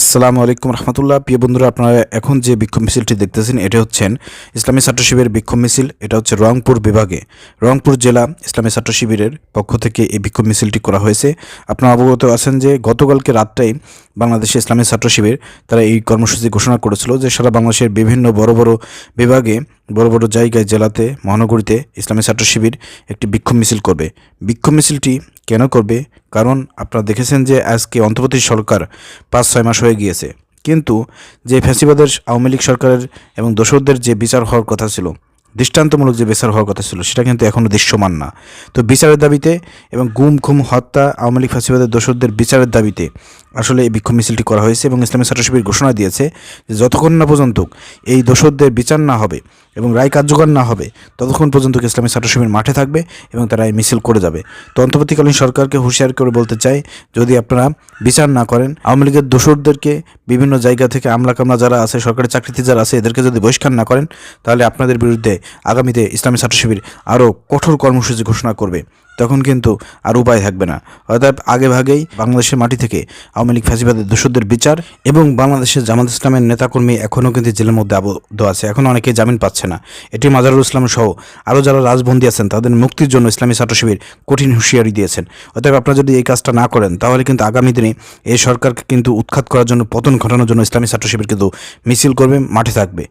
আসসালামু আলাইকুম রহমতুল্লাহ। প্রিয় বন্ধুরা, আপনারা এখন যে বিক্ষোভ মিছিলটি দেখতেছেন এটা হচ্ছেন ইসলামী ছাত্র শিবিরের বিক্ষোভ মিছিল। এটা হচ্ছে রংপুর বিভাগে, রংপুর জেলা ইসলামী ছাত্র শিবিরের পক্ষ থেকে এই বিক্ষোভ মিছিলটি করা হয়েছে। আপনারা অবগত আছেন যে গতকালকে রাতটাই বাংলাদেশে ইসলামী ছাত্র শিবির তারা এই কর্মসূচি ঘোষণা করেছিল যে সারা বাংলাদেশের বিভিন্ন বড় বড় বিভাগে, বড় বড় জায়গায়, জেলাতে, মহানগরীতে ইসলামী ছাত্র শিবির একটি বিক্ষোভ মিছিল করবে। বিক্ষোভ মিছিলটি কেন করবে? কারণ আপনারা দেখেছেন যে আজকে অন্তর্বর্তী সরকার 5-6 মাস হয়ে গিয়েছে, কিন্তু যে ফ্যাসিবাদের আওয়ামী লীগ সরকারের এবং দোসরদের যে বিচার হওয়ার কথা ছিল, দৃষ্টান্তমূলক যে বিচার হওয়ার কথা ছিল, সেটা কিন্তু এখনও দৃশ্যমান না। তো বিচারের দাবিতে এবং গুম খুম হত্যা আওয়ামী লীগ ফ্যাসিবাদের দোসরদের বিচারের দাবিতে আসলে এই বিক্ষোভ মিছিলটি করা হয়েছে এবং ইসলামী ছাত্র শিবির ঘোষণা দিয়েছে যে যতক্ষণ না পর্যন্ত এই দোসরদের বিচার না হবে এবং রায় কার্যকর না হবে, ততক্ষণ পর্যন্ত ইসলামী ছাত্র শিবির মাঠে থাকবে এবং তারা এই মিছিল করে যাবে। তো অন্তর্বর্তীকালীন সরকারকে হুঁশিয়ার করে বলতে চাই, যদি আপনারা বিচার না করেন, আওয়ামী লীগের দোসরদেরকে বিভিন্ন জায়গা থেকে আমলা কামলা যারা আছে, সরকারি চাকরিতে যারা আছে, এদেরকে যদি বহিষ্কার না করেন, তাহলে আপনাদের বিরুদ্ধে আগামীতে ইসলামী ছাত্র শিবির আরও কঠোর কর্মসূচি ঘোষণা করবে। তখন কিন্তু আর উপায় থাকবে না। অর্থাৎ আগেভাগেই বাংলাদেশের মাটি থেকে আওয়ামী লীগ ফ্যাসিবাদের দোসরদের বিচার এবং বাংলাদেশের জামাত ইসলামের নেতাকর্মী এখনও কিন্তু জেলের মধ্যে আবদ্ধ আছে, এখনও অনেকে জামিন পাচ্ছে না। এটি মাজারুল ইসলাম সহ আরও যারা রাজবন্দী আছেন তাদের মুক্তির জন্য ইসলামী ছাত্র শিবির কঠিন হুঁশিয়ারি দিয়েছেন। অতএব আপনারা যদি এই কাজটা না করেন, তাহলে কিন্তু আগামী দিনে এই সরকারকে কিন্তু উৎখাত করার জন্য, পতন ঘটানোর জন্য ইসলামী ছাত্র শিবির কিন্তু মিছিল করবে, মাঠে থাকবে।